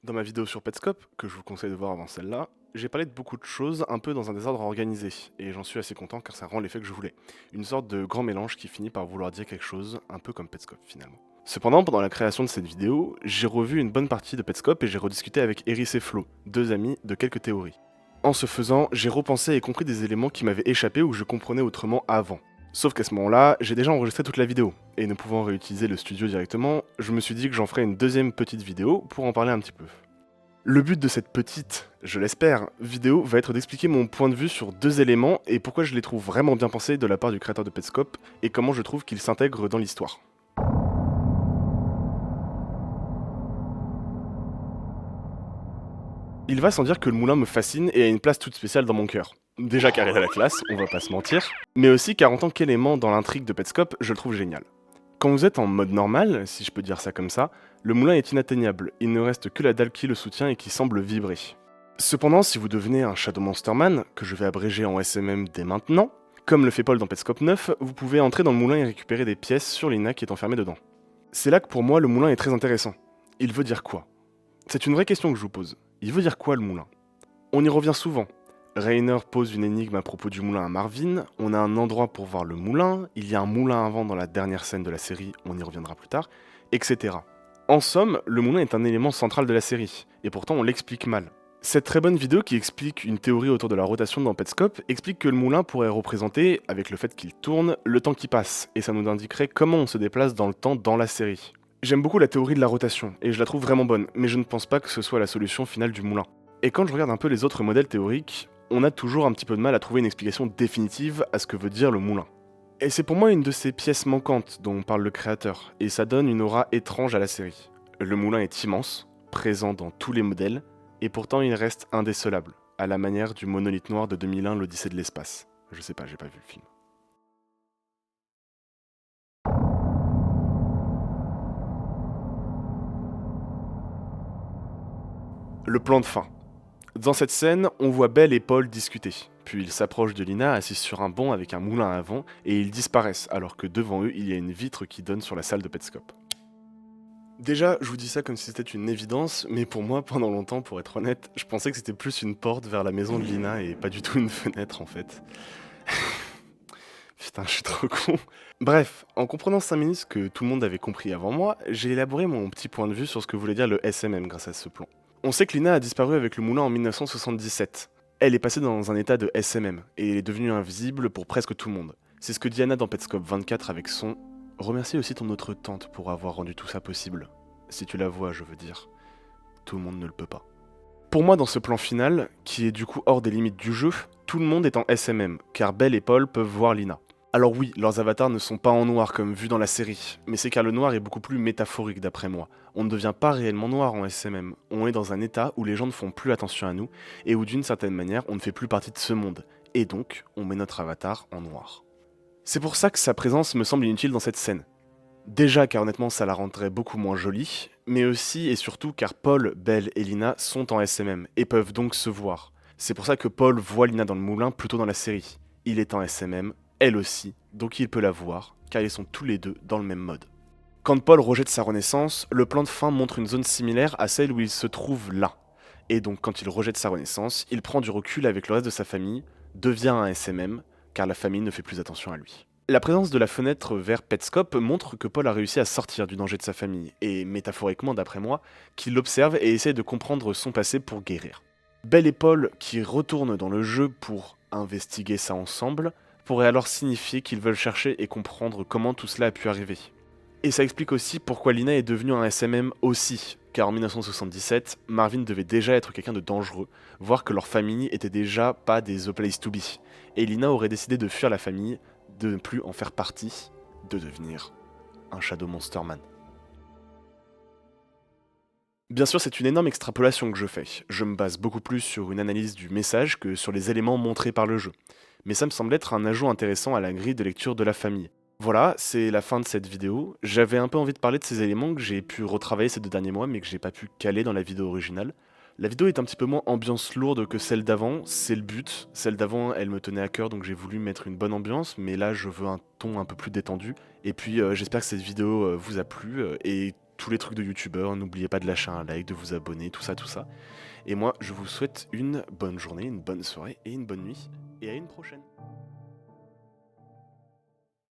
Dans ma vidéo sur Petscope, que je vous conseille de voir avant celle-là, j'ai parlé de beaucoup de choses un peu dans un désordre organisé, et j'en suis assez content car ça rend l'effet que je voulais. Une sorte de grand mélange qui finit par vouloir dire quelque chose, un peu comme Petscope finalement. Cependant, pendant la création de cette vidéo, j'ai revu une bonne partie de Petscope et j'ai rediscuté avec Eris et Flo, deux amis, de quelques théories. En ce faisant, j'ai repensé et compris des éléments qui m'avaient échappé ou que je comprenais autrement avant. Sauf qu'à ce moment-là, j'ai déjà enregistré toute la vidéo, et ne pouvant réutiliser le studio directement, je me suis dit que j'en ferais une deuxième petite vidéo pour en parler un petit peu. Le but de cette petite, je l'espère, vidéo va être d'expliquer mon point de vue sur deux éléments et pourquoi je les trouve vraiment bien pensés de la part du créateur de Petscope et comment je trouve qu'ils s'intègrent dans l'histoire. Il va sans dire que le moulin me fascine et a une place toute spéciale dans mon cœur. Déjà car il a la classe, on va pas se mentir, mais aussi car en tant qu'élément dans l'intrigue de Petscope, je le trouve génial. Quand vous êtes en mode normal, si je peux dire ça comme ça, le moulin est inatteignable, il ne reste que la dalle qui le soutient et qui semble vibrer. Cependant, si vous devenez un Shadow Monsterman, que je vais abréger en SMM dès maintenant, comme le fait Paul dans Petscope 9, vous pouvez entrer dans le moulin et récupérer des pièces sur Lina qui est enfermée dedans. C'est là que pour moi le moulin est très intéressant. Il veut dire quoi? C'est une vraie question que je vous pose. Il veut dire quoi le moulin? On y revient souvent. Rainer pose une énigme à propos du moulin à Marvin, on a un endroit pour voir le moulin, il y a un moulin à vent dans la dernière scène de la série, on y reviendra plus tard, etc. En somme, le moulin est un élément central de la série, et pourtant on l'explique mal. Cette très bonne vidéo qui explique une théorie autour de la rotation dans Petscope explique que le moulin pourrait représenter, avec le fait qu'il tourne, le temps qui passe, et ça nous indiquerait comment on se déplace dans le temps dans la série. J'aime beaucoup la théorie de la rotation, et je la trouve vraiment bonne, mais je ne pense pas que ce soit la solution finale du moulin. Et quand je regarde un peu les autres modèles théoriques, on a toujours un petit peu de mal à trouver une explication définitive à ce que veut dire le moulin. Et c'est pour moi une de ces pièces manquantes dont parle le créateur, et ça donne une aura étrange à la série. Le moulin est immense, présent dans tous les modèles, et pourtant il reste indécelable, à la manière du monolithe noir de 2001, l'Odyssée de l'espace. Je sais pas, j'ai pas vu le film. Le plan de fin. Dans cette scène, on voit Belle et Paul discuter. Puis ils s'approchent de Lina assise sur un banc avec un moulin à vent et ils disparaissent alors que devant eux il y a une vitre qui donne sur la salle de Petscope. Déjà, je vous dis ça comme si c'était une évidence, mais pour moi, pendant longtemps, pour être honnête, je pensais que c'était plus une porte vers la maison de Lina et pas du tout une fenêtre en fait. Putain, je suis trop con. Bref, en comprenant 5 minutes ce que tout le monde avait compris avant moi, j'ai élaboré mon petit point de vue sur ce que voulait dire le SMM grâce à ce plan. On sait que Lina a disparu avec le moulin en 1977. Elle est passée dans un état de SMM et elle est devenue invisible pour presque tout le monde. C'est ce que dit Anna dans Petscope 24 avec son Remercie aussi ton autre tante pour avoir rendu tout ça possible. Si tu la vois, je veux dire. Tout le monde ne le peut pas. Pour moi, dans ce plan final, qui est du coup hors des limites du jeu, tout le monde est en SMM, car Belle et Paul peuvent voir Lina. Alors oui, leurs avatars ne sont pas en noir comme vu dans la série, mais c'est car le noir est beaucoup plus métaphorique d'après moi. On ne devient pas réellement noir en SMM, on est dans un état où les gens ne font plus attention à nous, et où d'une certaine manière on ne fait plus partie de ce monde, et donc on met notre avatar en noir. C'est pour ça que sa présence me semble inutile dans cette scène. Déjà car honnêtement ça la rendrait beaucoup moins jolie, mais aussi et surtout car Paul, Belle et Lina sont en SMM, et peuvent donc se voir. C'est pour ça que Paul voit Lina dans le moulin plutôt dans la série. Il est en SMM, elle aussi, donc il peut la voir, car ils sont tous les deux dans le même mode. Quand Paul rejette sa renaissance, le plan de fin montre une zone similaire à celle où il se trouve là. Et donc quand il rejette sa renaissance, il prend du recul avec le reste de sa famille, devient un SMM, car la famille ne fait plus attention à lui. La présence de la fenêtre vers Petscope montre que Paul a réussi à sortir du danger de sa famille, et métaphoriquement d'après moi, qu'il l'observe et essaie de comprendre son passé pour guérir. Belle et Paul, qui retournent dans le jeu pour investiguer ça ensemble, pourrait alors signifier qu'ils veulent chercher et comprendre comment tout cela a pu arriver. Et ça explique aussi pourquoi Lina est devenue un SMM aussi, car en 1977, Marvin devait déjà être quelqu'un de dangereux, voire que leur famille était déjà pas des The Place to Be, et Lina aurait décidé de fuir la famille, de ne plus en faire partie, de devenir un Shadow Monsterman. Bien sûr, c'est une énorme extrapolation que je fais. Je me base beaucoup plus sur une analyse du message que sur les éléments montrés par le jeu. Mais ça me semble être un ajout intéressant à la grille de lecture de la famille. Voilà, c'est la fin de cette vidéo. J'avais un peu envie de parler de ces éléments que j'ai pu retravailler ces 2 derniers mois, mais que j'ai pas pu caler dans la vidéo originale. La vidéo est un petit peu moins ambiance lourde que celle d'avant, c'est le but. Celle d'avant, elle me tenait à cœur, donc j'ai voulu mettre une bonne ambiance, mais là, je veux un ton un peu plus détendu. Et puis, j'espère que cette vidéo vous a plu, et tous les trucs de youtubeurs, n'oubliez pas de lâcher un like, de vous abonner, tout ça, tout ça. Et moi, je vous souhaite une bonne journée, une bonne soirée et une bonne nuit, et à une prochaine.